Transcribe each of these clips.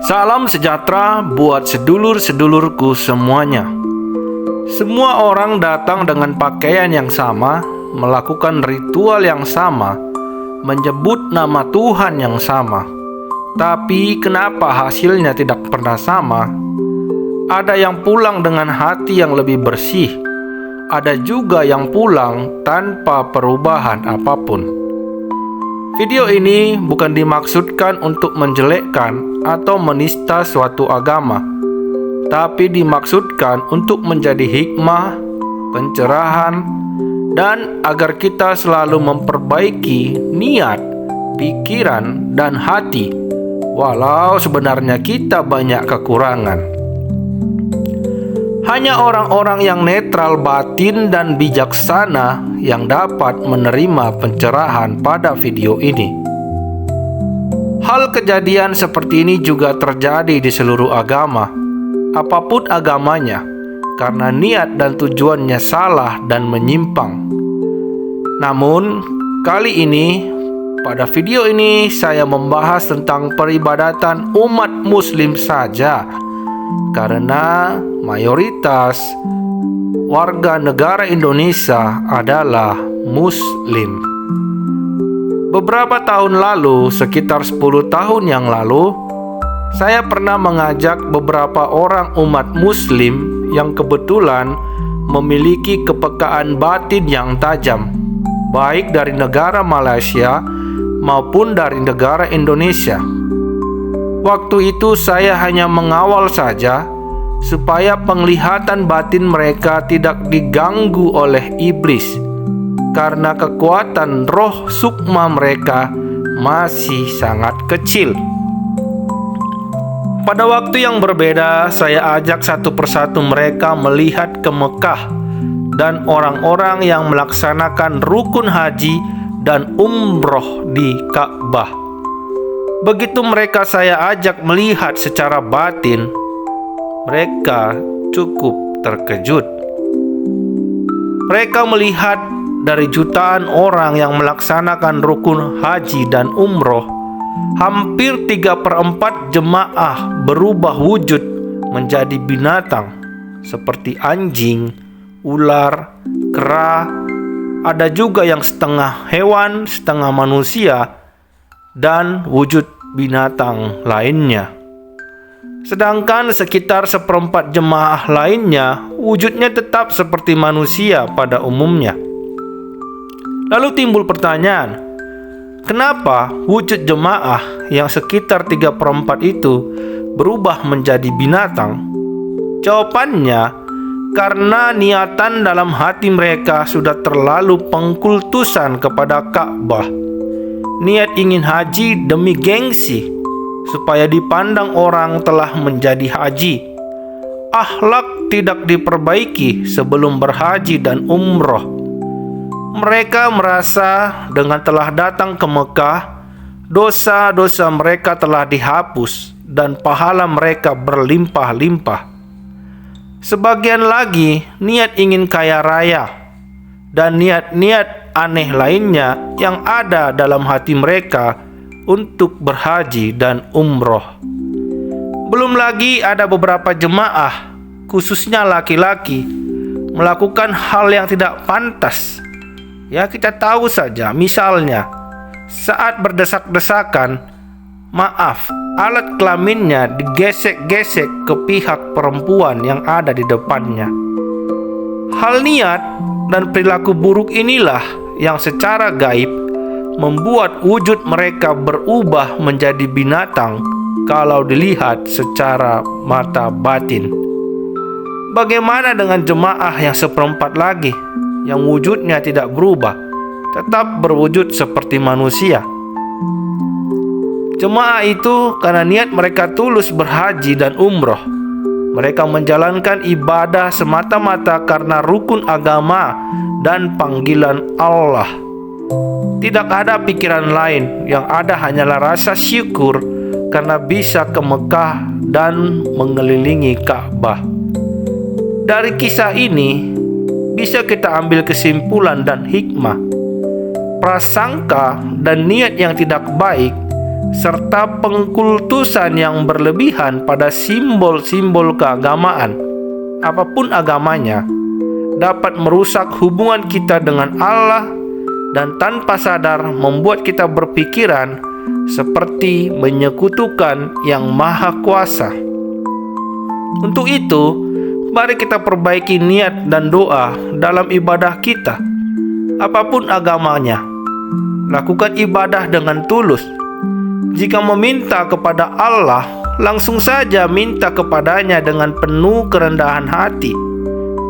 Salam sejahtera buat sedulur-sedulurku semuanya. Semua orang datang dengan pakaian yang sama, melakukan ritual yang sama, menyebut nama Tuhan yang sama. Tapi kenapa hasilnya tidak pernah sama? Ada yang pulang dengan hati yang lebih bersih, ada juga yang pulang tanpa perubahan apapun. Video ini bukan dimaksudkan untuk menjelekkan atau menista suatu agama, tapi dimaksudkan untuk menjadi hikmah, pencerahan, dan agar kita selalu memperbaiki niat, pikiran, dan hati, walau sebenarnya kita banyak kekurangan. Hanya orang-orang yang netral batin dan bijaksana yang dapat menerima pencerahan pada video ini. Hal kejadian seperti ini juga terjadi di seluruh agama, apapun agamanya, karena niat dan tujuannya salah dan menyimpang. Namun, kali ini, pada video ini saya membahas tentang peribadatan umat Muslim saja, karena mayoritas warga negara Indonesia adalah Muslim. Beberapa tahun lalu, sekitar 10 tahun yang lalu, saya pernah mengajak beberapa orang umat Muslim yang kebetulan memiliki kepekaan batin yang tajam, baik dari negara Malaysia maupun dari negara Indonesia. Waktu itu saya hanya mengawal saja supaya penglihatan batin mereka tidak diganggu oleh iblis, karena kekuatan roh sukma mereka masih sangat kecil. Pada waktu yang berbeda, saya ajak satu persatu mereka melihat ke Mekah dan orang-orang yang melaksanakan rukun haji dan umroh di Ka'bah. Begitu mereka saya ajak melihat secara batin, mereka cukup terkejut. Mereka melihat dari jutaan orang yang melaksanakan rukun haji dan umroh, hampir 3/4 jemaah berubah wujud menjadi binatang seperti anjing, ular, kera. Ada juga yang setengah hewan, setengah manusia, dan wujud binatang lainnya. Sedangkan sekitar 1/4 jemaah lainnya wujudnya tetap seperti manusia pada umumnya. Lalu timbul pertanyaan, kenapa wujud jemaah yang sekitar 3/4 itu berubah menjadi binatang? Jawabannya, karena niatan dalam hati mereka sudah terlalu pengkultusan kepada Ka'bah. Niat ingin haji demi gengsi, supaya dipandang orang telah menjadi haji. Akhlak tidak diperbaiki sebelum berhaji dan umroh. Mereka merasa dengan telah datang ke Mekah, dosa-dosa mereka telah dihapus dan pahala mereka berlimpah-limpah. Sebagian lagi niat ingin kaya raya dan niat-niat aneh lainnya yang ada dalam hati mereka untuk berhaji dan umroh. Belum lagi ada beberapa jemaah, khususnya laki-laki, melakukan hal yang tidak pantas. Ya, kita tahu saja, misalnya saat berdesak-desakan, alat kelaminnya digesek-gesek ke pihak perempuan yang ada di depannya. Hal niat dan perilaku buruk inilah yang secara gaib membuat wujud mereka berubah menjadi binatang kalau dilihat secara mata batin. Bagaimana dengan jemaah yang 1/4 lagi yang wujudnya tidak berubah, tetap berwujud seperti manusia? Jemaah itu karena niat mereka tulus berhaji dan umroh. Mereka menjalankan ibadah semata-mata karena rukun agama dan panggilan Allah. Tidak ada pikiran lain, yang ada hanyalah rasa syukur karena bisa ke Mekah dan mengelilingi Ka'bah. Dari kisah ini bisa kita ambil kesimpulan dan hikmah. Prasangka dan niat yang tidak baik serta pengkultusan yang berlebihan pada simbol-simbol keagamaan, apapun agamanya, dapat merusak hubungan kita dengan Allah dan tanpa sadar membuat kita berpikiran seperti menyekutukan Yang Maha Kuasa. Untuk itu, mari kita perbaiki niat dan doa dalam ibadah kita, apapun agamanya. Lakukan ibadah dengan tulus. Jika meminta kepada Allah, langsung saja minta kepadanya dengan penuh kerendahan hati,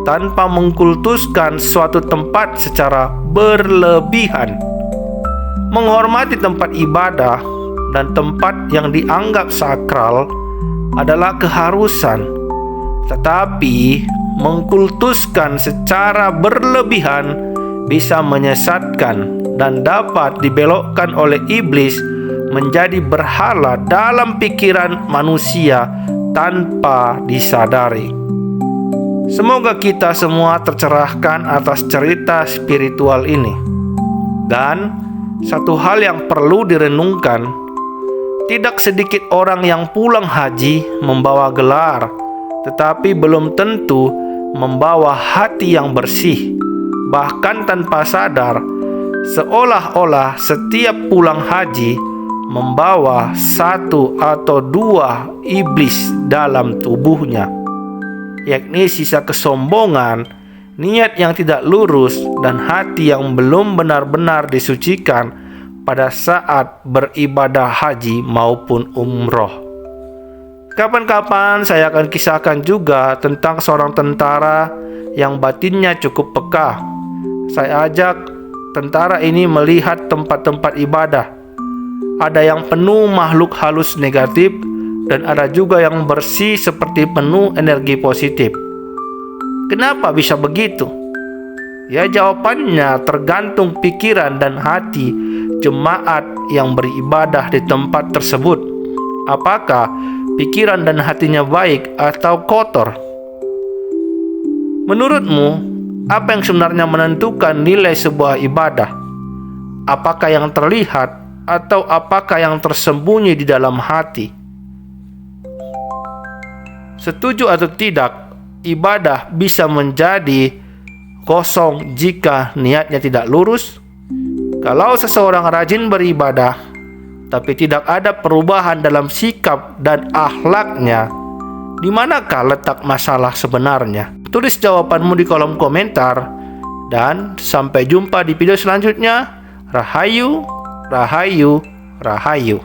tanpa mengkultuskan suatu tempat secara berlebihan. Menghormati tempat ibadah dan tempat yang dianggap sakral adalah keharusan, tetapi mengkultuskan secara berlebihan bisa menyesatkan dan dapat dibelokkan oleh iblis menjadi berhala dalam pikiran manusia tanpa disadari. Semoga kita semua tercerahkan atas cerita spiritual ini. Dan satu hal yang perlu direnungkan, tidak sedikit orang yang pulang haji membawa gelar, tetapi belum tentu membawa hati yang bersih. Bahkan tanpa sadar, seolah-olah setiap pulang haji membawa satu atau dua iblis dalam tubuhnya, yakni sisa kesombongan, niat yang tidak lurus, dan hati yang belum benar-benar disucikan pada saat beribadah haji maupun umroh. Kapan-kapan saya akan kisahkan juga tentang seorang tentara yang batinnya cukup peka. Saya ajak tentara ini melihat tempat-tempat ibadah. Ada yang penuh makhluk halus negatif, dan ada juga yang bersih seperti penuh energi positif. Kenapa bisa begitu? Ya, jawabannya tergantung pikiran dan hati jemaat yang beribadah di tempat tersebut. Apakah pikiran dan hatinya baik atau kotor? Menurutmu, apa yang sebenarnya menentukan nilai sebuah ibadah? Apakah yang terlihat atau apakah yang tersembunyi di dalam hati? Setuju atau tidak, ibadah bisa menjadi kosong jika niatnya tidak lurus. Kalau seseorang rajin beribadah, tapi tidak ada perubahan dalam sikap dan akhlaknya, di manakah letak masalah sebenarnya? Tulis jawabanmu di kolom komentar, dan sampai jumpa di video selanjutnya. Rahayu, rahayu, rahayu.